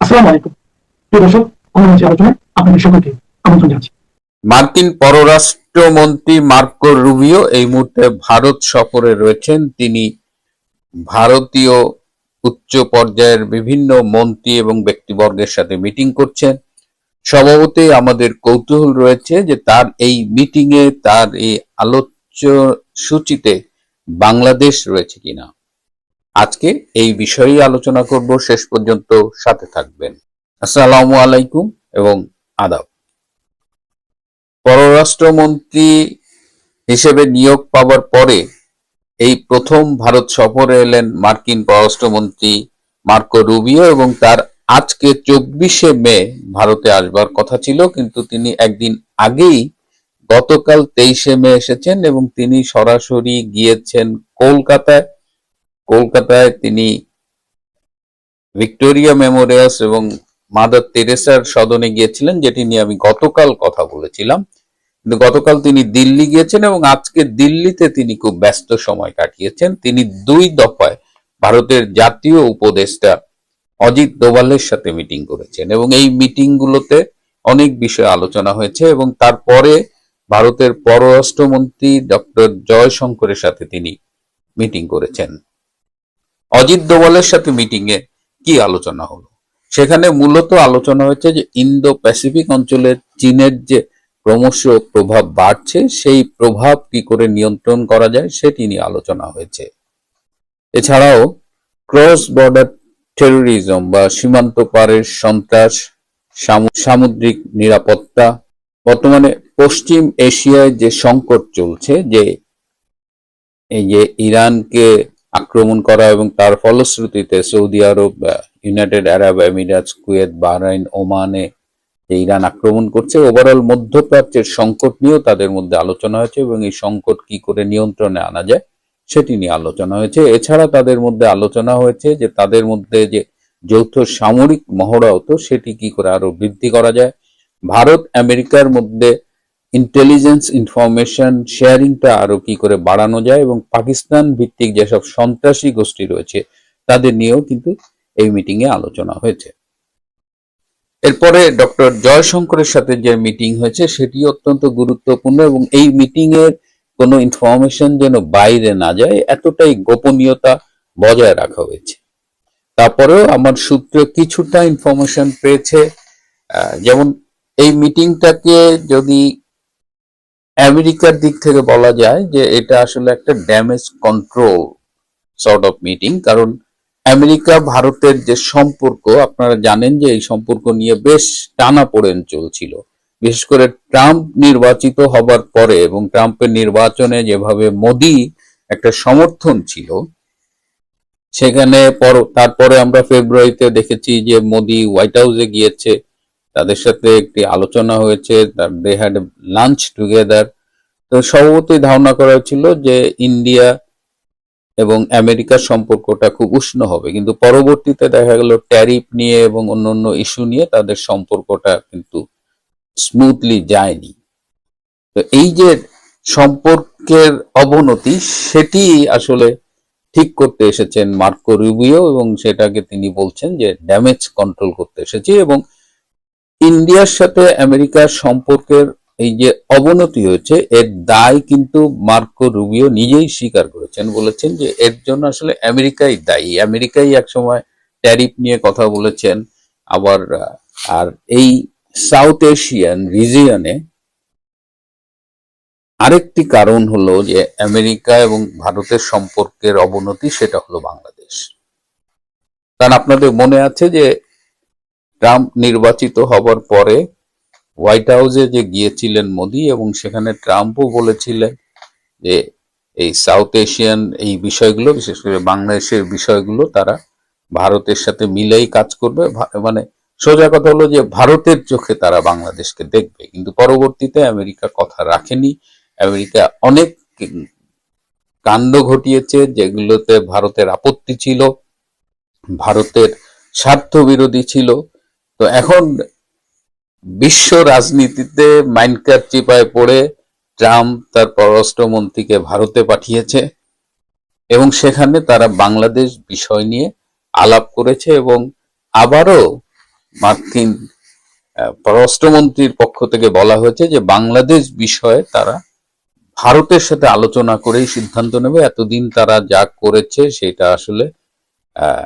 আসসালামু আলাইকুম প্রিয় দর্শক, অনলাইন আলোচনায় আপনাদের সকলকে আমন্ত্রণ জানাচ্ছি। মার্কিন পররাষ্ট্রমন্ত্রী মার্কো রুবিও এই মুহূর্তে ভারত সফরে রয়েছেন। তিনি ভারতীয় উচ্চ পর্যায়ের বিভিন্ন মন্ত্রী এবং ব্যক্তিবর্গের সাথে মিটিং করছেন। স্বভাবতই আমাদের কৌতূহল রয়েছে যে তার এই মিটিংয়ে, তার এই আলোচ্য সূচিতে বাংলাদেশ রয়েছে কিনা। আজকে এই বিষয়েই আলোচনা করব, শেষ পর্যন্ত সাথে থাকবেন। আসসালামু আলাইকুম এবং আদাব। পররাষ্ট্রমন্ত্রী হিসেবে নিয়োগ পাওয়ার পরে এই প্রথম ভারত সফরে এলেন মার্কিন পররাষ্ট্রমন্ত্রী মার্কো রুবিও, এবং তার আজকে 24শে মে ভারতে আসবার কথা ছিল, কিন্তু তিনি একদিন আগেই গতকাল 23শে মে এসেছেন এবং তিনি সরাসরি গিয়েছেন কলকাতায়। কলকাতায় তিনি ভিক্টোরিয়া মেমোরিয়াল এবং মাদার তেরেসার সদনে গিয়েছিলেন, যেটি নিয়ে আমি গতকাল কথা বলেছিলাম। কিন্তু গতকাল তিনি দিল্লি গিয়েছেন এবং আজকে দিল্লিতে তিনি খুব ব্যস্ত সময় কাটিয়েছেন। তিনি 2 দফায় ভারতের জাতীয় উপদেষ্টা অজিত দোভালের সাথে মিটিং করেছেন এবং এই মিটিংগুলোতে অনেক বিষয় আলোচনা হয়েছে এবং তারপরে ভারতের পররাষ্ট্রমন্ত্রী ডক্টর জয়শঙ্করের সাথে তিনি মিটিং করেছেন। অজিত দোভালের সাথে মিটিংয়ে কি আলোচনা হলো? সেখানে মূলত আলোচনা হয়েছে যে ইন্দো প্যাসিফিক অঞ্চলে চীনের যে ক্রমশ প্রভাব বাড়ছে, সেই প্রভাব কি করে নিয়ন্ত্রণ করা যায় সেটি নিয়ে আলোচনা হয়েছে। এছাড়াও ক্রস বর্ডার টেরোরিজম বা সীমান্ত পারের সন্ত্রাস, সামুদ্রিক নিরাপত্তা, বর্তমানে পশ্চিম এশিয়ায় যে সংকট চলছে, যে এই যে ইরানকে আক্রমণ করা এবং তার ফলশ্রুতিতে Saudi Arab, United Arab Emirates, Kuwait, Bahrain, ওমানে যে ইরান আক্রমণ করছে, ওভারঅল মধ্যপ্রাচ্যের সংকট নিয়েও তাদের মধ্যে আলোচনা হয়েছে এবং এই সংকট কি করে নিয়ন্ত্রণে আনা যায় সেটি নিয়ে আলোচনা হয়েছে। এছাড়া তাদের মধ্যে আলোচনা হয়েছে যে তাদের মধ্যে যে যৌথ সামরিক মহড়া হতো সেটি কি করে আরো বৃদ্ধি করা যায়, ভারত আমেরিকার মধ্যে ইন্টেলিজেন্স ইনফরমেশন শেয়ারিংটা আরো কি করে বাড়ানো যায় এবং পাকিস্তান ভিত্তিক যেসব সন্ত্রাসী গোষ্ঠী রয়েছে তাদের নিয়েও কিন্তু এই মিটিং এ আলোচনা হয়েছে। এরপরে ডক্টর জয়শঙ্করের সাথে যে মিটিং হয়েছে সেটি অত্যন্ত গুরুত্বপূর্ণ এবং এই মিটিং এর কোনো ইনফরমেশন যেন বাইরে না যায় এতটাই গোপনীয়তা বজায় রাখা হয়েছে। তারপরেও আমার সূত্র কিছুটা ইনফরমেশন পেয়েছে, যেমন এই মিটিংটাকে যদি আমেরিকার দিক থেকে বলা যায় যে এটা আসলে একটা damage control sort of meeting, কারণ আমেরিকা ভারতের যে সম্পর্ক আপনারা জানেন যে এই সম্পর্ক নিয়ে বেশ টানাপোড়েন চলছিল, বিশেষ করে ট্রাম্প নির্বাচিত হবার পরে এবং ট্রাম্পের নির্বাচনে যেভাবে মোদি একটা সমর্থন ছিল, সেখানে তারপরে আমরা ফেব্রুয়ারিতে দেখেছি যে মোদি হোয়াইট হাউসে গিয়েছে, তাদের সাথে একটি আলোচনা হয়েছে, দে হ্যাড লাঞ্চ টুগেদার। তো স্বভাবতই ধারণা করা হচ্ছিল যে ইন্ডিয়া এবং আমেরিকার সম্পর্কটা খুব উষ্ণ হবে, কিন্তু পরবর্তীতে দেখা গেল ট্যারিফ নিয়ে এবং অন্যান্য ইস্যু নিয়ে তাদের সম্পর্কটা কিন্তু স্মুথলি যায়নি। তো এই যে সম্পর্কের অবনতি সেটি আসলে ঠিক করতে এসেছেন মার্কো রুবিও এবং সেটাকে তিনি বলছেন যে ড্যামেজ কন্ট্রোল করতে এসেছে এবং ইন্ডিয়ার সাথে আমেরিকার সম্পর্কের এই যে অবনতি হয়েছে এর দায় কিন্তু মার্কো রুবিও নিজেই স্বীকার করেছেন, বলেছেন যে এর জন্য আসলে আমেরিকাই দায়ী। আমেরিকাই একসময় ট্যারিফ নিয়ে কথা বলেছেন। আবার আর এই সাউথ এশিয়ান রিজিয়নে আরেকটি কারণ হলো যে আমেরিকা এবং ভারতের সম্পর্কের অবনতি, সেটা হলো বাংলাদেশ। কারণ আপনাদের মনে আছে যে ট্রাম্প নির্বাচিত হবার পরে হোয়াইট হাউসে যে গিয়েছিলেন মোদি এবং সেখানে ট্রাম্পও বলেছিলেন যে এই সাউথ এশিয়ান এই বিষয়গুলো, বিশেষ করে বাংলাদেশের বিষয়গুলো তারা ভারতের সাথে মিলেই কাজ করবে, মানে সোজা কথা হলো যে ভারতের চোখে তারা বাংলাদেশকে দেখবে। কিন্তু পরবর্তীতে আমেরিকা কথা রাখেনি, আমেরিকা অনেক কাণ্ড ঘটিয়েছে যেগুলোতে ভারতের আপত্তি ছিল, ভারতের স্বার্থ বিরোধী ছিল। তো এখন বিশ্ব রাজনীতিতে মাইনকার চিপায় পড়ে ট্রাম্প তার পররাষ্ট্রমন্ত্রীকে ভারতে পাঠিয়েছে এবং সেখানে তারা বাংলাদেশ বিষয় নিয়ে আলাপ করেছে এবং আবারও মার্কিন পররাষ্ট্রমন্ত্রীর পক্ষ থেকে বলা হয়েছে যে বাংলাদেশ বিষয়ে তারা ভারতের সাথে আলোচনা করেই সিদ্ধান্ত নেবে। এতদিন তারা যা করেছে সেটা আসলে আহ,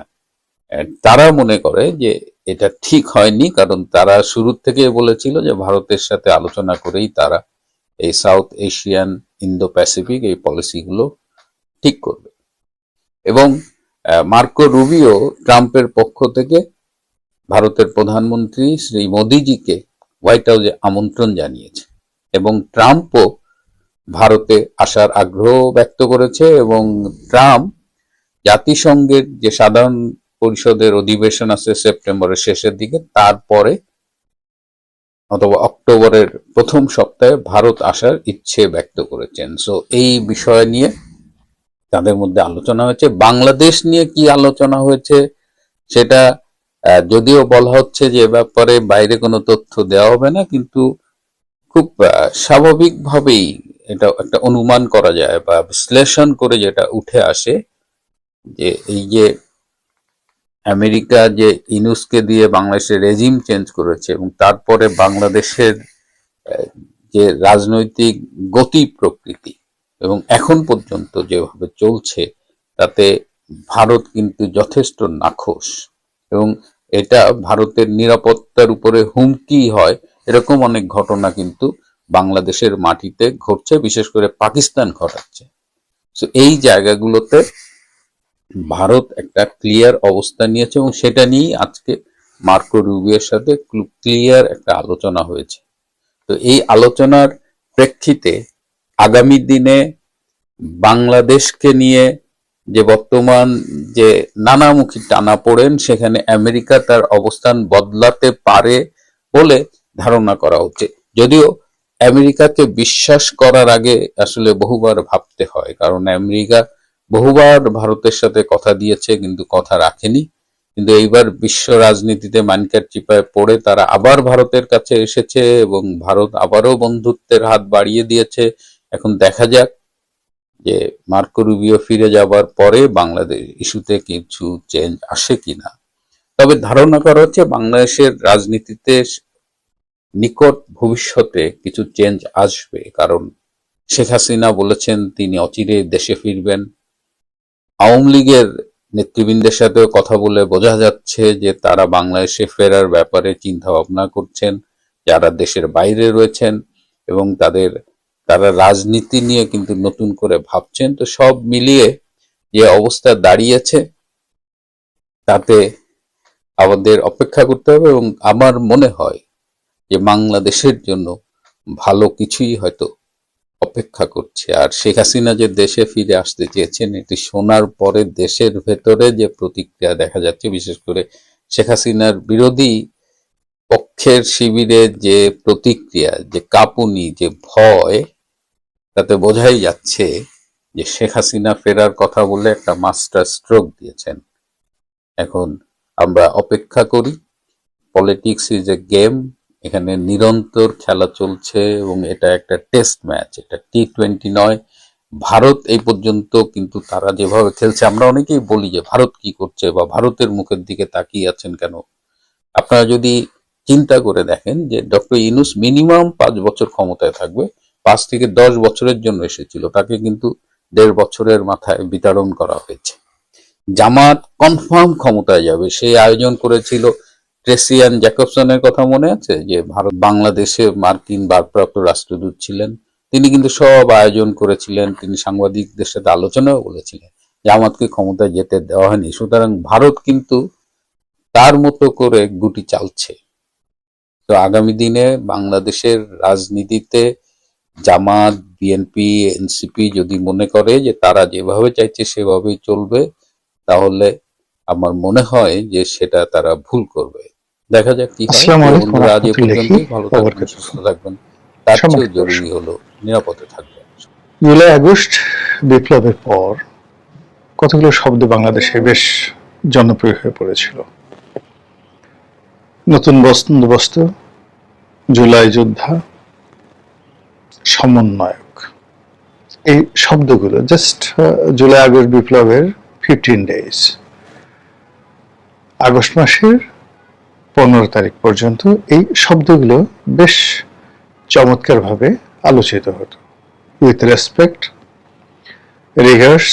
তারা মনে করে যে এটা ঠিক হয়নি, কারণ তারা শুরু থেকে বলেছিল যে ভারতের সাথে আলোচনা করেই তারা এই সাউথ এশিয়ান ইন্দো প্যাসিফিক এই পলিসিগুলো ঠিক করবে। এবং মার্কো রুবিও ট্রাম্পের পক্ষ থেকে ভারতের প্রধানমন্ত্রী শ্রী মোদিজিকে হোয়াইট হাউসে আমন্ত্রণ জানিয়েছে এবং ট্রাম্পও ভারতে আসার আগ্রহ ব্যক্ত করেছে। এবং ট্রাম্প জাতিসংঘের যে সাধারণ পরিষদের অধিবেশন আছে সেপ্টেম্বরের শেষের দিকে, তারপরে অথবা অক্টোবরের প্রথম সপ্তাহে ভারত আসার ইচ্ছে ব্যক্ত করেছেন। সো এই বিষয় নিয়ে তাদের মধ্যে আলোচনা হয়েছে। বাংলাদেশ নিয়ে কি আলোচনা হয়েছে সেটা যদিও বলা হচ্ছে যে এ ব্যাপারে বাইরে কোনো তথ্য দেওয়া হবে না, কিন্তু খুব স্বাভাবিকভাবেই এটা একটা অনুমান করা যায় বা বিশ্লেষণ করে যেটা উঠে আসে যে এই যে আমেরিকা যে ইনুসকে দিয়ে বাংলাদেশের রেজিম চেঞ্জ করেছে এবং তারপরে বাংলাদেশের যে রাজনৈতিক গতি প্রকৃতি এবং এখন পর্যন্ত যেভাবে চলছে তাতে ভারত কিন্তু যথেষ্ট নাখোশ এবং এটা ভারতের নিরাপত্তার উপরে হুমকি হয় এরকম অনেক ঘটনা কিন্তু বাংলাদেশের মাটিতে ঘটছে, বিশেষ করে পাকিস্তান ঘটাচ্ছে। তো এই জায়গাগুলোতে ভারত একটা ক্লিয়ার অবস্থান নিয়েছে এবং সেটা নিয়েই আজকে মার্কো রুবিওর সাথে ক্লিয়ার একটা আলোচনা হয়েছে। তো এই আলোচনার প্রেক্ষিতে আগামী দিনে বাংলাদেশকে নিয়ে যে বর্তমান যে নানামুখী টানাপোড়েন সেখানে আমেরিকা তার অবস্থান বদলাতে পারে বলে ধারণা করা হচ্ছে। যদিও আমেরিকাকে বিশ্বাস করার আগে আসলে বহুবার ভাবতে হয়, কারণ আমেরিকা বহুবার ভারতের সাথে কথা দিয়েছে কিন্তু কথা রাখেনি। কিন্তু এইবার বিশ্ব রাজনীতিতে মানকার চিপায় পড়ে তারা আবার ভারতের কাছে এসেছে এবং ভারত আবারও বন্ধুত্বের হাত বাড়িয়ে দিয়েছে। এখন দেখা যাক যে মার্কো রুবিও ফিরে যাবার পরে বাংলাদেশ ইস্যুতে কিছু চেঞ্জ আসে কিনা। তবে ধারণা করা হচ্ছে বাংলাদেশের রাজনীতিতে নিকট ভবিষ্যতে কিছু চেঞ্জ আসবে, কারণ শেখ হাসিনা বলেছেন তিনি অচিরে দেশে ফিরবেন। আওয়ামী লীগের নেতৃবৃন্দের সাথেও কথা বলে বোঝা যাচ্ছে যে তারা বাংলাদেশে ফেরার ব্যাপারে চিন্তা ভাবনা করছেন, যারা দেশের বাইরে রয়েছেন এবং তারা রাজনীতি নিয়ে কিন্তু নতুন করে ভাবছেন। তো সব মিলিয়ে যে অবস্থা দাঁড়িয়েছে তাতে আমাদের অপেক্ষা করতে হবে এবং আমার মনে হয় যে বাংলাদেশের জন্য ভালো কিছুই হয়তো অপেক্ষা করছে। আর শেখ হাসিনা যে দেশে ফিরে আসতে চেয়েছেন এটি শোনার পরে দেশের ভেতরে যে প্রতিক্রিয়া দেখা যাচ্ছে, বিশেষ করে শেখ হাসিনার বিরোধী পক্ষের শিবিরে যে প্রতিক্রিয়া, যে কাঁপুনি, যে ভয়, তাতে বোঝাই যাচ্ছে যে শেখ হাসিনা ফেরার কথা বলে একটা মাস্টার স্ট্রোক দিয়েছেন। এখন আমরা অপেক্ষা করি। পলিটিক্স ইজ এ গেম, এখানে নিরন্তর খেলা চলছে এবং এটা একটা টেস্ট ম্যাচ, এটা T20 নয়। ভারত এই পর্যন্ত কিন্তু তারা যেভাবে খেলছে, আমরা অনেকেই বলি যে ভারত কি করছে বা ভারতের মুখের দিকে তাকিয়ে আছেন কেন। আপনারা যদি চিন্তা করে দেখেন যে ডক্টর ইউনূস মিনিমাম 5 বছর ক্ষমতায় থাকবে, 5 থেকে 10 বছরের জন্য এসেছিল, তাকে কিন্তু 1.5 বছরের মাথায় বিতাড়ন করা হয়েছে। জামাত কনফার্ম ক্ষমতায় যাবে, সেই আয়োজন করেছিল। ট্রেসিয়ান জ্যাকবসনের কথা মনে আছে, যে ভারত বাংলাদেশে মার্কিন ভারপ্রাপ্ত রাষ্ট্রদূত ছিলেন, তিনি কিন্তু সব আয়োজন করেছিলেন, তিনি সাংবাদিকদের সাথে আলোচনাও বলেছিলেন। জামাতকে ক্ষমতায় যেতে দেওয়া হয়নি। সুতরাং ভারত কিন্তু তার মতো করে গুটি চালছে। তো আগামী দিনে বাংলাদেশের রাজনীতিতে জামাত, বিএনপি, এনসিপি যদি মনে করে যে তারা যেভাবে চাইছে সেভাবেই চলবে, তাহলে আমার মনে হয় যে সেটা তারা ভুল করবে। দেখা যাক কি হয়। আসসালামু আলাইকুম বন্ধুরা, আজ এ রহমতুল্লাহি পর্যন্তই। ভালো থাকবেন, ওয়া সুস্থ বারাকাতুহু। থাকবেন। তার চেয়েও সম্মানিত জরুরি দর্শক, হলো নিরাপদে থাকবেন। জুলাই আগস্ট বিপ্লবের পর কতগুলো শব্দ বাংলাদেশে বেশ জনপ্রিয় হয়ে পড়েছিল। নতুন বন্দোবস্ত, জুলাই যোদ্ধা, সমন্বয়ক, এই শব্দগুলো জাস্ট জুলাই আগস্ট বিপ্লবের 15 ডেজ, আগস্ট মাসের 15 তারিখ পর্যন্ত এই শব্দগুলো বেশ চমৎকারভাবে আলোচিত হতো, with respect, regards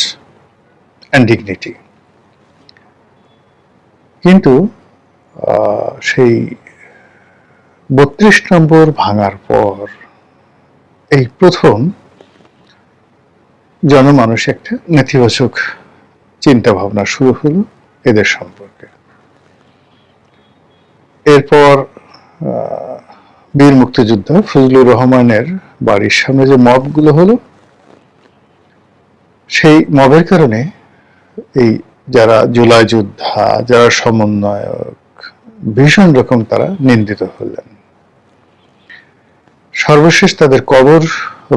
and dignity. কিন্তু সেই 32 নম্বর ভাঙার পর এই প্রথম জনমানুষ একটা নেতিবাচক চিন্তা ভাবনা শুরু হলো এদের সম্পর্কে। এরপর বীর মুক্তিযোদ্ধা ফজলুর রহমানের বাড়ির সামনে যে মবগুলো হলো, সেই মবের কারণে এই যারা জুলাই যোদ্ধা, যারা সমন্বয়ক, ভীষণ রকম তারা নিন্দিত হলেন। সর্বশেষ তাদের কবর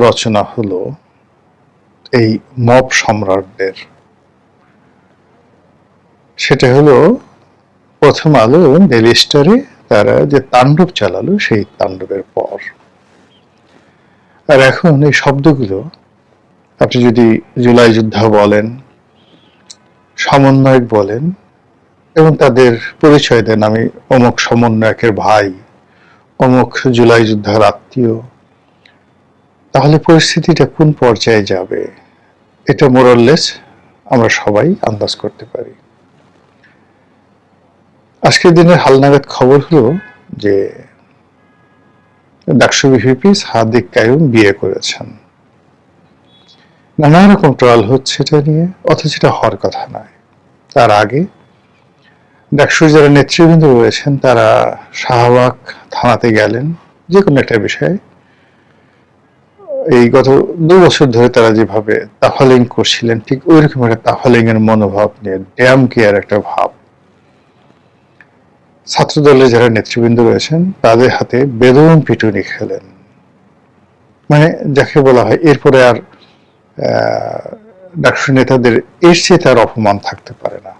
রচনা হলো এই মব সম্রাটদের। সেটা হলো প্রথম আলো এবং ডেইলি স্টারে তারা যে তাণ্ডব চালালো, সেই তাণ্ডবের পর। আর এখন এই শব্দগুলো আপনি যদি জুলাই যোদ্ধা বলেন, সমন্বয়ক বলেন এবং তাদের পরিচয় দেন, আমি অমুক সমন্বয়কের ভাই, অমুক জুলাই যোদ্ধার আত্মীয়, তাহলে পরিস্থিতিটা কোন পর্যায়ে যাবে এটা মোরাললেস আমরা সবাই আন্দাজ করতে পারি। আজকের দিনের হালনাগাদ খবর হলো যে ডাকসু ভিপি সাদিক কায়ুম বিয়ে করেছেন। নানা রকম ট্রল হচ্ছে এটা নিয়ে, অথচ এটা হওয়ার কথা নয়। তার আগে ডাকসুর যারা নেতৃবৃন্দ রয়েছেন তারা শাহবাগ থানাতে গেলেন যে কোনো একটা বিষয়ে। এই গত 2 বছর ধরে তারা যেভাবে তাফালিং করছিলেন, ঠিক ওই রকম একটা তাফালিং এর মনোভাব নিয়ে, ড্যাম কেয়ার একটা ভাব। ছাত্র দলের যারা নেতৃবৃন্দ রয়েছেন তাদের হাতে বেদম পিটুনি খেলেন, মানে যাকে বলা হয় এরপরে আর ডাকসু নেতাদের এর চেয়ে তার অপমান থাকতে পারে না।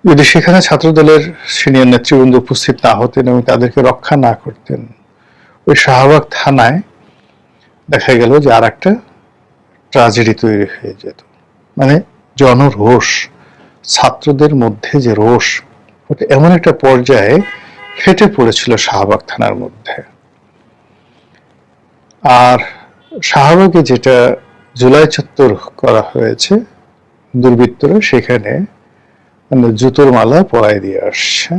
যদি সেখানে ছাত্র দলের সিনিয়র নেতৃবৃন্দ উপস্থিত না হতেন এবং তাদেরকে রক্ষা না করতেন, ওই শাহবাগ থানায় দেখা গেল যে আর একটা ট্রাজেডি তৈরি হয়ে যেত। মানে জনরোষ, ছাত্রদের মধ্যে যে রোষ, ওটা এমন একটা পর্যায়ে ফেটে পড়েছিল শাহবাগ থানার মধ্যে। আর শাহবাগে যেটা জুলাই চত্বর করা হয়েছে, দুর্বৃত্তরা সেখানে মানে জুতোর মালা পরাই দিয়ে আসছে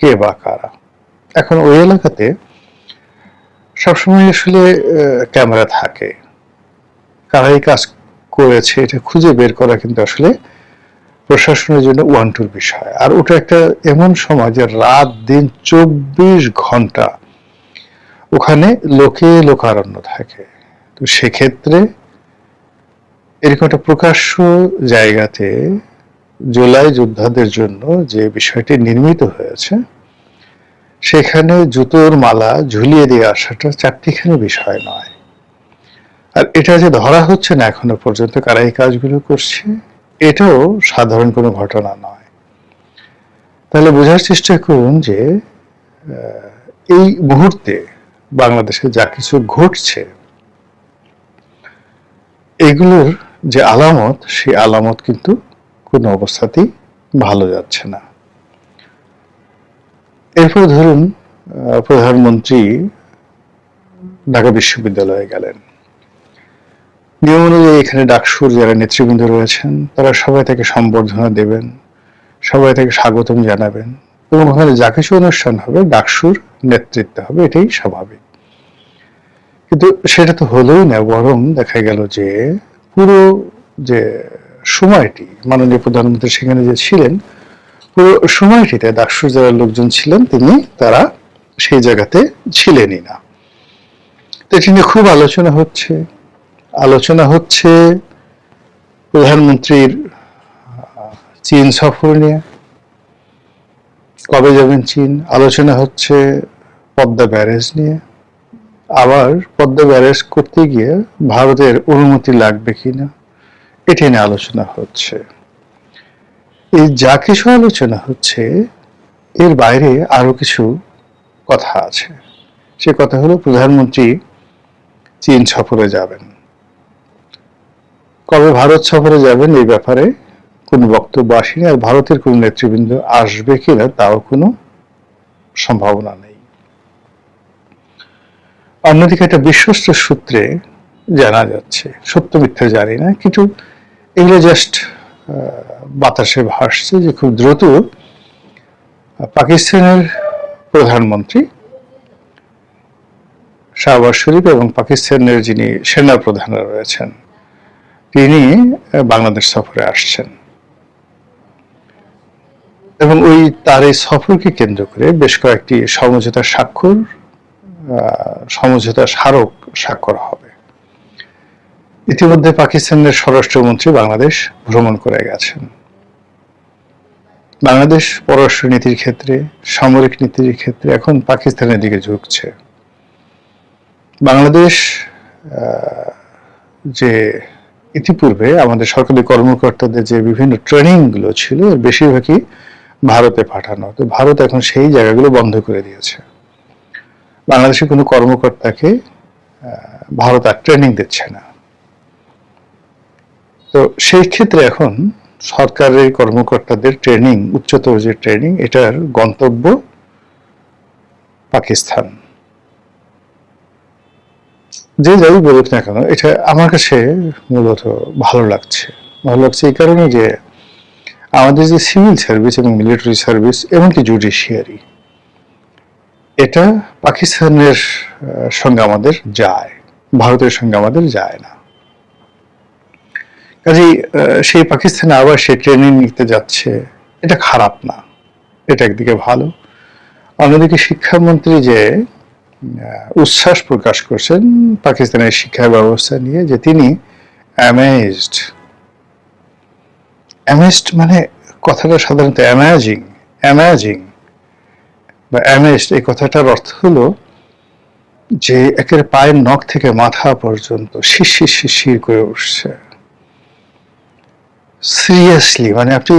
কে বা কারা। এখন ওই এলাকাতে সবসময় আসলে ক্যামেরা থাকে, কারাই কাজ করেছে এটা খুঁজে বের করা কিন্তু আসলে প্রশাসনের জন্য ওয়ান্টুর বিষয়। আর ওটা একটা এমন সময় যে রাত দিন 24 ঘন্টা ওখানে লোকে লোকারণ্য থাকে। তো সেক্ষেত্রে এরকম একটা প্রকাশ্য জায়গাতে জুলাই যোদ্ধাদের জন্য যে বিষয়টি নির্মিত হয়েছে, সেখানে জুতোর মালা ঝুলিয়ে দিয়ে আসাটা চারটিখানি বিষয় নয়। আর এটা যে ধরা হচ্ছে না এখনো পর্যন্ত কারা এই কাজগুলো করছে, এটাও সাধারণ কোনো ঘটনা নয়। তাহলে বোঝার চেষ্টা করুন যে এই মুহূর্তে বাংলাদেশে যা কিছু ঘটছে, এগুলোর যে আলামত, সেই আলামত কিন্তু কোনো অবস্থাতেই ভালো যাচ্ছে না। এরপর ধরুন প্রধানমন্ত্রী ঢাকা বিশ্ববিদ্যালয়ে গেলেন, নিয়ম অনুযায়ী এখানে ডাকসুর যারা নেতৃবৃন্দ রয়েছেন তারা সবাই তাকে সম্বর্ধনা দেবেন, সবাই তাকে স্বাগতম জানাবেন এবং ওখানে যা কিছু অনুষ্ঠান হবে ডাকসুর নেতৃত্বে হবে, এটাই স্বাভাবিক। কিন্তু সেটা তো হলোই না, বরং দেখা গেল যে পুরো যে সময়টি মাননীয় প্রধানমন্ত্রী সেখানে যে ছিলেন, পুরো সময়টিতে ডাকসুর যারা লোকজন ছিলেন তারা সেই জায়গাতে ছিলেনই না। তো এটি নিয়ে খুব আলোচনা হচ্ছে প্রধানমন্ত্রীর চীন সফর নিয়ে, কবে যাবেন চীন। আলোচনা হচ্ছে পদ্মা ব্যারেজ নিয়ে, আবার পদ্মা ব্যারেজ করতে গিয়ে ভারতের অনুমতি লাগবে কিনা এটি নিয়ে আলোচনা হচ্ছে। এই যা কিছু আলোচনা হচ্ছে এর বাইরে আরো কিছু কথা আছে। সে কথা হলো প্রধানমন্ত্রী চীন সফরে যাবেন, কবে ভারত সফরে যাবেন এই ব্যাপারে কোনো বক্তব্য আসেনি, আর ভারতের কোনো নেতৃবৃন্দ আসবে কিনা তাও কোনো সম্ভাবনা নেই। অন্যদিকে একটা বিশ্বস্ত সূত্রে জানা যাচ্ছে, সত্য মিথ্যা জানি না, কিন্তু এগুলো জাস্ট বাতাসে ভাসছে, যে খুব দ্রুত পাকিস্তানের প্রধানমন্ত্রী শাহবাজ শরীফ এবং পাকিস্তানের যিনি সেনা প্রধানরা রয়েছেন তিনি বাংলাদেশ সফরে আসছেন, এবং তার এই সফরকে কেন্দ্র করে বেশ কয়েকটি সমঝোতা স্মারক স্বাক্ষর হবে। ইতিমধ্যে পাকিস্তানের স্বরাষ্ট্রমন্ত্রী বাংলাদেশ ভ্রমণ করে গেছেন। বাংলাদেশ পররাষ্ট্র নীতির ক্ষেত্রে, সামরিক নীতির ক্ষেত্রে এখন পাকিস্তানের দিকে ঝুঁকছে। বাংলাদেশ যে ইতিপূর্বে আমাদের সরকারি কর্মকর্তাদের যে বিভিন্ন ট্রেনিং গুলো ছিল, এর বেশিরভাগই ভারতে পাঠানো, তো ভারত এখন সেই জায়গাগুলো বন্ধ করে দিয়েছে। বাংলাদেশের কোনো কর্মকর্তাকে ভারত আর ট্রেনিং দিচ্ছে না। তো সেই ক্ষেত্রে এখন সরকারের কর্মকর্তাদের ট্রেনিং, উচ্চতর যে ট্রেনিং, এটার গন্তব্য পাকিস্তান। যে যাই বলুক না কেন, এটা আমার কাছে মূলত ভালো লাগছে এই কারণে যে আমাদের যে সিভিল সার্ভিস এবং মিলিটারি সার্ভিস, এমনকি জুডিশিয়ারি, এটা পাকিস্তানের সঙ্গে আমাদের যায়, ভারতের সঙ্গে আমাদের যায় না। কাজেই সেই পাকিস্তানে আবার সে ট্রেনিং নিতে যাচ্ছে, এটা খারাপ না, এটা একদিকে ভালো। অন্যদিকে শিক্ষামন্ত্রী যে উচ্ছ্বাস প্রকাশ করছেন পাকিস্তানের শিক্ষা ব্যবস্থা নিয়ে, যে তিনি অ্যামেজড মানে কথাটা সাধারণত অ্যামেজিং বা অ্যামেজড, এই কথাটার অর্থ হলো যে একের পায়ের নখ থেকে মাথা পর্যন্ত শিরশির করে উঠছে। সিরিয়াসলি, মানে আপনি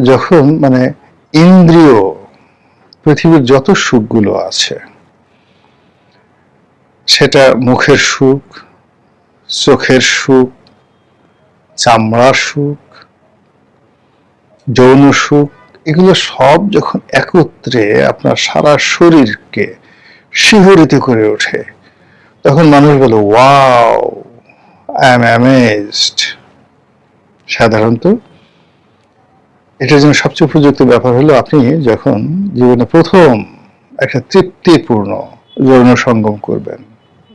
যখন ইন্দ্রিয়, পৃথিবীর যত সুখগুলো আছে, সেটা মুখের সুখ, চোখের সুখ, চামড়ার সুখ, যৌন সুখ, এগুলো সব যখন একত্রে আপনার সারা শরীরকে শিহরিত করে ওঠে, তখন মানুষ বলে ওয়াও, আই এম অ্যামেজড। সাধারণত এটার জন্য সবচেয়ে উপযুক্ত ব্যাপার হলো আপনি যখন জীবনে প্রথম একটা তৃপ্তিপূর্ণ যৌন সঙ্গম করবেন,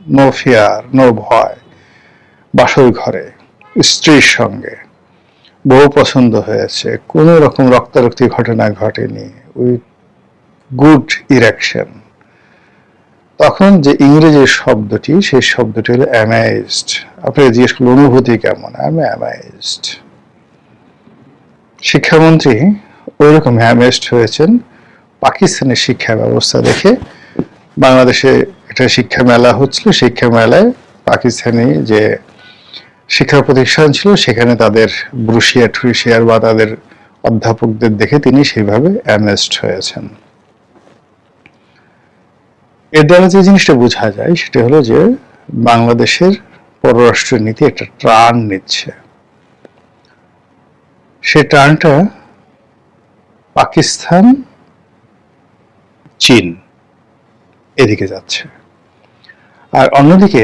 নো ফিয়ার, নো ভয়, বাসর ঘরে স্ত্রীর সঙ্গে, বহু পছন্দ হয়েছে, কোনো রকম রক্তারক্তি ঘটনা ঘটেনি, উইথ গুড ইরেকশন, তখন যে ইংরেজি শব্দটি, সেই শব্দটি হলো অ্যামেজড। আপনাকে জিজ্ঞেস করলো অনুভূতি কেমন, আমি অ্যামেজড। শিক্ষামন্ত্রী ওই রকম অ্যামেজড হয়েছেন পাকিস্তানের শিক্ষা ব্যবস্থা দেখে। বাংলাদেশে একটা শিক্ষা মেলা হচ্ছিল, শিক্ষা মেলায় পাকিস্তানি যে শিক্ষা প্রতিষ্ঠান ছিল, সেখানে তাদের ব্রুশিয়ার বা তাদের অধ্যাপকদের দেখে তিনি সেইভাবে অ্যামেজড হয়েছেন। এর দ্বারা যে জিনিসটা বোঝা যায় সেটা হলো যে বাংলাদেশের পররাষ্ট্র নীতি একটা টার্ন নিচ্ছে। সে টার্নটা পাকিস্তান, চীন এদিকে যাচ্ছে, আর অন্যদিকে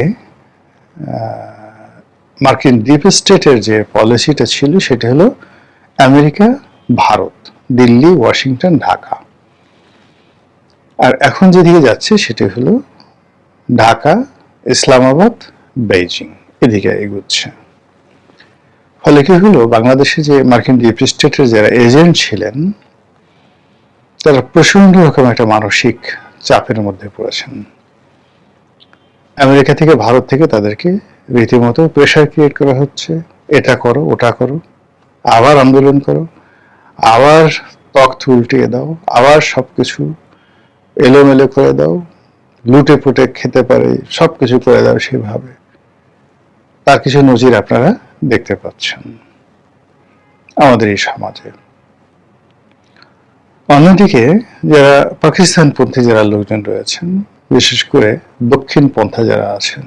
মার্কিন ডিপ স্টেটের যে পলিসিটা ছিল সেটা হলো আমেরিকা, ভারত, দিল্লি, ওয়াশিংটন, ঢাকা। আর এখন যেদিকে যাচ্ছে সেটা হলো ঢাকা, ইসলামাবাদ, বেইজিং, এদিকে এগুচ্ছে। ফলে কি হলো, বাংলাদেশে যে মার্কিন ডিপ স্টেটের যারা এজেন্ট ছিলেন, তারা প্রচন্ড রকম একটা মানসিক চাপের মধ্যে পড়েছেন। আমেরিকা থেকে, ভারত থেকে তাদেরকে রীতিমতো প্রেশার ক্রিয়েট করা হচ্ছে, এটা করো, ওটা করো, আবার আন্দোলন করো, আবার তখ্ত উল্টিয়ে দাও, আবার সবকিছু এলোমেলো করে দাও, লুটে পুটে খেতে পারে সবকিছু করে দাও সেভাবে। তার কিছু নজির আপনারা দেখতে পাচ্ছেন আমাদের এই সমাজে। অন্যদিকে যারা পাকিস্তানপন্থী যারা লোকজন রয়েছেন, বিশেষ করে দক্ষিণ পন্থা যারা আছেন,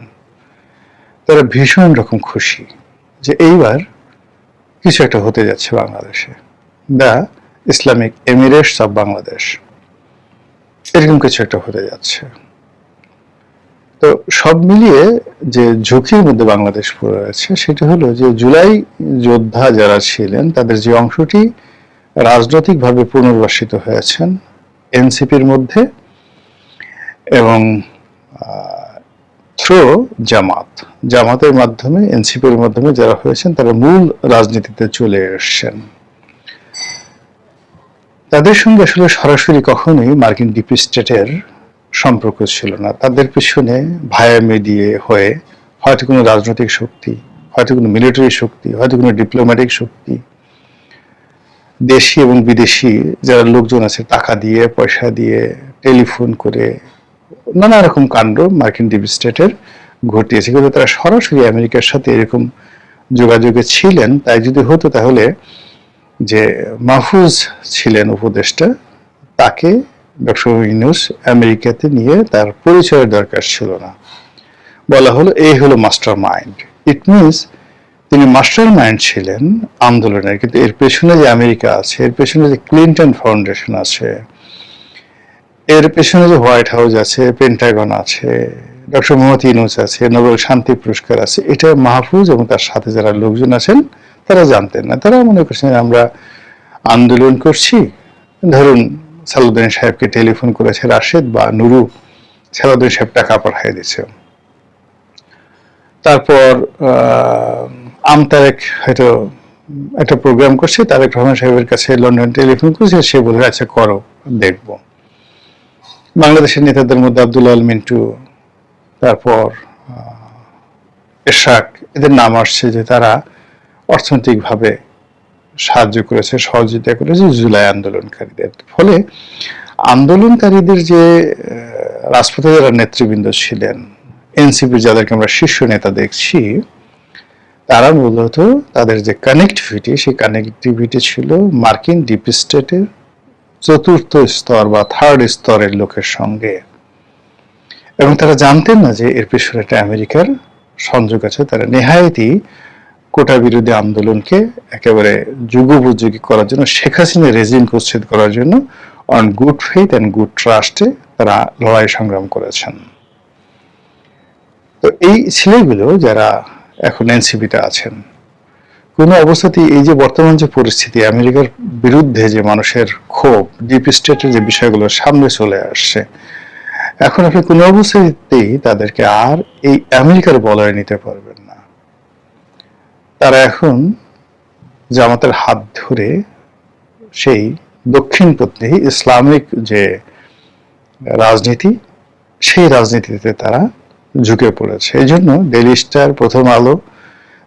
তারা ভীষণ রকম খুশি যে এইবার কিছু একটা হতে যাচ্ছে বাংলাদেশে, the Islamic Emirates of Bangladesh, এরকম কিছু একটা হতে যাচ্ছে। তো সব মিলিয়ে যে ঝুঁকির মধ্যে বাংলাদেশ পড়ে আছে সেটা হলো যে জুলাই যোদ্ধা যারা ছিলেন তাদের যে অংশটি রাজনৈতিকভাবে পুনর্বাসিত হয়েছেন এনসিপির মধ্যে এবং থ্রো জামাতের মাধ্যমে, এনসিপির মাধ্যমে যারা হয়েছেন তারা মূল রাজনীতিতে চলে এসছেন। তাদের সঙ্গে আসলে সরাসরি কখনোই মার্কিন ডিপ স্টেটের সম্পর্ক ছিল না। তাদের পিছনে ভায়া মিডিয়ে হয়ে হয়তো কোনো রাজনৈতিক শক্তি, হয়তো কোনো মিলিটারি শক্তি, হয়তো কোনো ডিপ্লোম্যাটিক শক্তি, দেশি এবং বিদেশি যারা লোকজন আছে টাকা দিয়ে, পয়সা দিয়ে, টেলিফোন করে নানা রকম কাণ্ড মার্কিন ডিপ স্টেটের ঘটিয়েছে। কিন্তু তারা সরাসরি আমেরিকার সাথে এরকম যোগাযোগে ছিলেন, তাই যদি হতো তাহলে যে মাহফুজ ছিলেন উপদেষ্টা, তাকে ডক্টর ইউনূস আমেরিকাতে নিয়ে তার পরিচয়ের দরকার ছিল না। বলা হলো এই হলো মাস্টার মাইন্ড। ইট মিনস তিনি মাস্টার মাইন্ড ছিলেন আন্দোলনের, কিন্তু এর পেছনে যে আমেরিকা আছে, এর পেছনে যে ক্লিনটন ফাউন্ডেশন আছে, এর পেছনে যে হোয়াইট হাউস আছে, পেন্টাগন আছে, ডক্টর মোহাম্মদ ইউনূস আছে, নোবেল শান্তি পুরস্কার আছে, এটা মাহফুজ এবং তার সাথে যারা লোকজন আছেন তারা জানতেন না। তারা মনে করছেন আমরা আন্দোলন করছি, ধরুন সালাউদ্দিন সাহেবকে টেলিফোন করেছে রাশেদ বা নুরু, সালাউদ্দিন সাহেব টাকা পাঠিয়ে দিচ্ছে। তারপর আমতারেক হয়তো একটা প্রোগ্রাম করছে, তারেক রহমান সাহেবের কাছে লন্ডন টেলিফোন করেছে, সে বলে আচ্ছা করো দেখবো। বাংলাদেশের নেতাদের মধ্যে আব্দুল আল মিন্টু, তারপর এরশাক, এদের নাম আসছে যে তারা অর্থনৈতিকভাবে সাহায্য করেছে, সহযোগিতা করেছে জুলাই আন্দোলনকারীদের। ফলে আন্দোলনকারীদের যে রাজপথে যারা নেতৃবৃন্দ ছিলেন, এনসিপির যাদেরকে আমরা শীর্ষ নেতা দেখছি, তারা মূলত তাদের যে কানেক্টিভিটি, সেই কানেক্টিভিটি ছিল মার্কিন ডিপ স্টেটের চতুর্থ স্তর বা থার্ড স্তরের লোকের সঙ্গে, এবং তারা জানতেন না যে এর পেছনে একটা আমেরিকার সংযোগ আছে। তারা নেহায়েতই কোটা বিরোধী আন্দোলনকে একেবারে যুগোপযোগী করার জন্য, শেখ হাসিনা রেজিমকে উচ্ছেদ করার জন্য on good faith and good ট্রাস্টে তারা লড়াই সংগ্রাম করেছেন। তো এই ছেলেগুলো যারা এখন এনসিপিতে আছেন, কোনো অবস্থাতেই এই যে বর্তমান যে পরিস্থিতি, আমেরিকার বিরুদ্ধে যে মানুষের ক্ষোভ, ডিপ স্টেটের যে বিষয়গুলো সামনে চলে আসছে, এখন আপনি কোনো অবস্থাতেই তাদেরকে আর এই আমেরিকার বলয়ে নিতে পারবেন না। তারা এখন জামাতের হাত ধরে সেই দক্ষিণপন্থী ইসলামিক যে রাজনীতি, সেই রাজনীতিতে তারা ঝুঁকে পড়েছে। এই জন্য ডেইলি স্টার, প্রথম আলো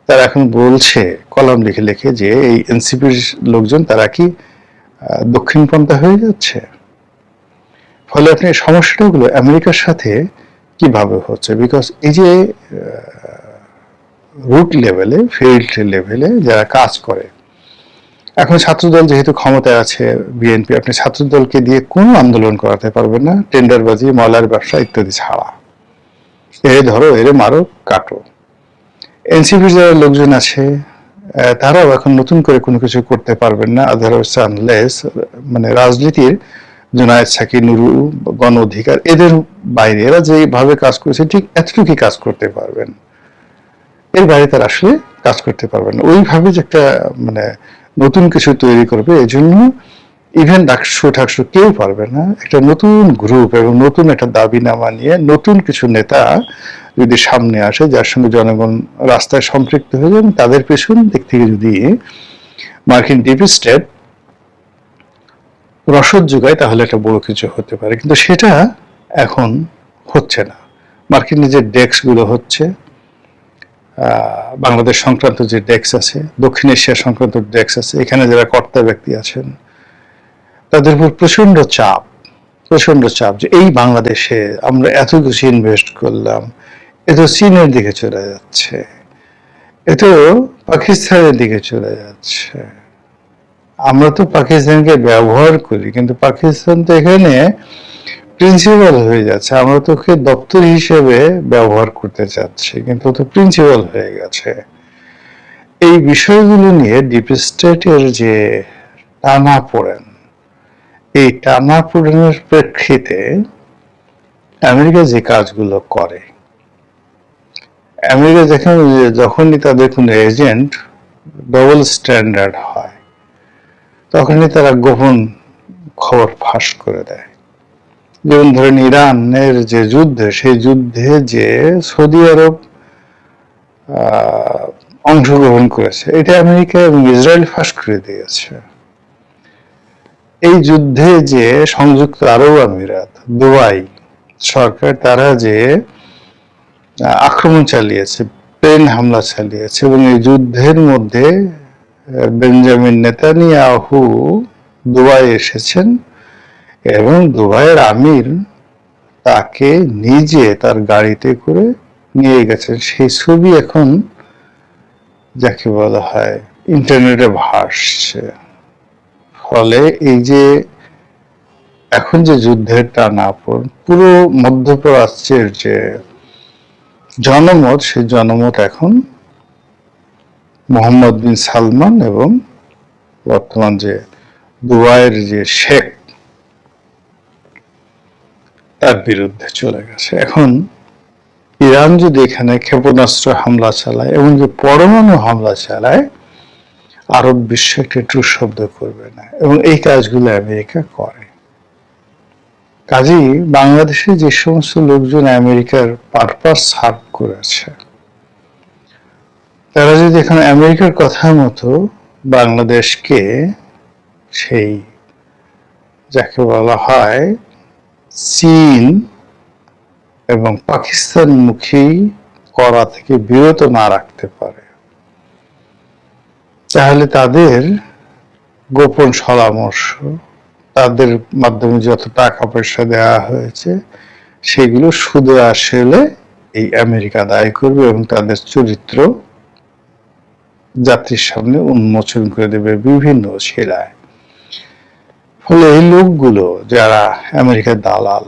তারা এখন বলছে কলাম লিখে লিখে যে এই এনসিপির লোকজন তারা কি দক্ষিণপন্থা হয়ে যাচ্ছে। ফলে আপনি সমস্যাগুলো আমেরিকার সাথে কিভাবে হচ্ছে, বিকজ এই যে রুট লেভেলে, ফিল্ড লেভেলে যারা কাজ করে, এখন ছাত্রদল যেহেতু ক্ষমতায় আছে বিএনপি, আপনি ছাত্রদলকে দিয়ে কোনো আন্দোলন করাতে পারবেন না, টেন্ডারবাজি, ময়লার ব্যবসা ইত্যাদি ছাড়া। এরে ধরো, এরে মারো, কাটো। এনসিপির যারা লোকজন আছে তারাও এখন নতুন করে কোনো কিছু করতে পারবেন না, আদারওয়াইজ আনলেস মানে রাজনীতির জুনায়েদ সাকি, নুরু, গণ অধিকার, এদের বাইরে এরা যেভাবে কাজ করেছে ঠিক এতটুকুই কাজ করতে পারবেন, এর বাইরে তারা আসলে কাজ করতে পারবেন না। ওইভাবে যে একটা মানে নতুন কিছু তৈরি করবে, এই জন্য ইভেন ডাকসু কেউ পারবে না। একটা নতুন গ্রুপ এবং নতুন একটা দাবিনামা নিয়ে নতুন কিছু নেতা যদি সামনে আসে, যার সঙ্গে জনগণ রাস্তায় সম্পৃক্ত হয়ে যায়, তাদের পেছন দিক থেকে যদি মার্কিন ডিপ স্টেট রসদ যোগায়, তাহলে একটা বড় কিছু হতে পারে। কিন্তু সেটা এখন হচ্ছে না। মার্কিনের যে ডেস্ক গুলো হচ্ছে, বাংলাদেশ সংক্রান্ত যে ডেস্ক আছে, দক্ষিণ এশিয়া সংক্রান্ত ডেস্ক আছে, এখানে যারা কর্তা ব্যক্তি আছেন তাদের উপর প্রচন্ড চাপ যে এই বাংলাদেশে আমরা এত কিছু ইনভেস্ট করলাম, এ তো চীনের দিকে চলে যাচ্ছে, এ তো পাকিস্তানের দিকে চলে যাচ্ছে। আমরা তো পাকিস্তানকে ব্যবহার করি, কিন্তু পাকিস্তান তো এখানে প্রিন্সিপাল হয়ে যাচ্ছে। আমরা তো ওকে দপ্তর হিসেবে ব্যবহার করতে চাচ্ছি, কিন্তু তো প্রিন্সিপাল হয়ে গেছে। এই বিষয়গুলো নিয়ে ডিপ স্টেটের যে টানাপোড়েন, এই টানাপোড়েনের প্রেক্ষিতে আমেরিকা যে কাজগুলো করে, আমেরিকা দেখেন যে যখনই তাদের কোনো এজেন্ট ডবল স্ট্যান্ডার্ড হয়, তখনই তারা গোপন খবর ফাঁস করে দেয়। যেমন ধরেন ইরানের যে যুদ্ধে, সেই যুদ্ধে যে সৌদি আরব অংশগ্রহণ করেছে, এটা আমেরিকা এবং ইসরায়েল ফাঁস করে দিয়েছে। এই যুদ্ধে যে সংযুক্ত আরব আমিরাত, দুবাই সরকার, তারা যে আক্রমণ চালিয়েছে, প্লেন হামলা চালিয়েছে, এবং এই যুদ্ধের মধ্যে বেঞ্জামিন নেতানিয়াহু দুবাই এসেছেন এবং দুবাইয়ের আমির তাকে নিজে তার গাড়িতে করে নিয়ে গেছেন। সেই ছবি এখন যাকে বলা হয় ইন্টারনেটে ভাসছে। ফলে এই যে এখন যে যুদ্ধের টানাপোড়েন, পুরো মধ্যপ্রাচ্যের যে জনমত, সেই জনমত এখন মোহাম্মদ বিন সালমান এবং বর্তমান যে দুবাইয়ের যে শেখ, তার বিরুদ্ধে চলে গেছে। এখন ইরান যদি এখানে ক্ষেপণাস্ত্র হামলা চালায় এবং যে পরমাণু হামলা চালায়, আরব বিশ্ব একটা ট্রু শব্দ করবে না, এবং এই কাজগুলো আমেরিকা করে। কাজেই বাংলাদেশে যে সমস্ত লোকজন আমেরিকার পারপাস সার্ভ করেছে, তারা যদি এখন আমেরিকার কথা মতো বাংলাদেশকে সেই যাকে বলা হয় চীন এবং পাকিস্তানমুখী করা থেকে বিরত না রাখতে পারে, তাহলে তাদের গোপন পরামর্শ, তাদের মাধ্যমে যত টাকা পয়সা দেওয়া হয়েছে, সেগুলো সুদে আসলে এই আমেরিকা দায়ী করবে এবং তাদের চরিত্র জাতির সামনে উন্মোচন করে দেবে বিভিন্ন শিলায়। ফলে এই লোকগুলো যারা আমেরিকার দালাল,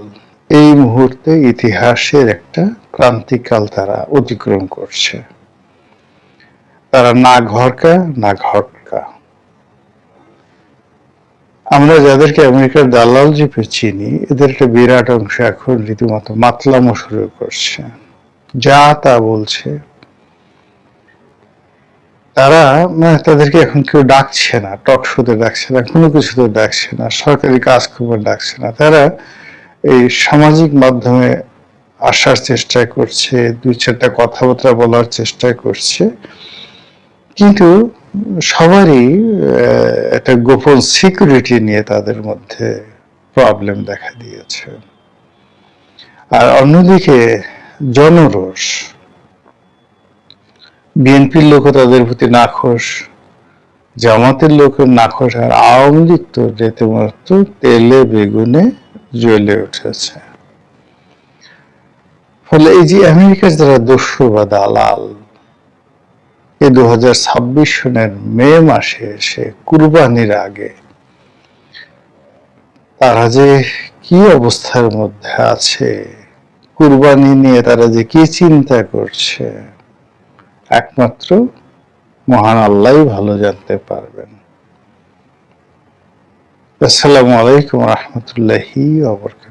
এই মুহূর্তে ইতিহাসের একটা ক্রান্তিকাল তারা অতিক্রম করছে। তারা না ঘরকা না ঘটকা। আমরা যাদেরকে আমেরিকার দালাল রূপে চিনি, এদের একটা বিরাট অংশ এখন রীতিমতো মাতলামো শুরু করছে, যা তা বলছে। তারা তাদেরকে এখন কেউ ডাকছে না, টক শোতে ডাকছে না, কোনো কিছুতে ডাকছে না, সরকারি কাজ খবর ডাকছে না। তারা এই সামাজিক মাধ্যমে আসার চেষ্টা করছে, দুই চারটা কথাবার্তা বলার চেষ্টা করছে, কিন্তু সবারই একটা গোপন সিকিউরিটি নিয়ে তাদের মধ্যে প্রবলেম দেখা দিয়েছে। আর অন্যদিকে জনরোষ, বিএনপির লোকও তাদের প্রতি নাখোশ, জামাতের লোকের নাখোশ, আর আওয়ামী লীগ তো রীতিমতো তেলে বেগুনে জ্বলে উঠেছে। ফলে এই যে আমেরিকার যারা দস্যু বা দালাল, এই 2026 সনের মে মাসে এসে কুরবানির আগে তারা যে কি অবস্থার মধ্যে আছে, কুরবানি নিয়ে তারা যে কি চিন্তা করছে, একমাত্র মহান আল্লাহই ভালো জানতে পারবেন। আসসালামু আলাইকুম ওয়া রাহমাতুল্লাহি ওয়া বারাকাতুহু।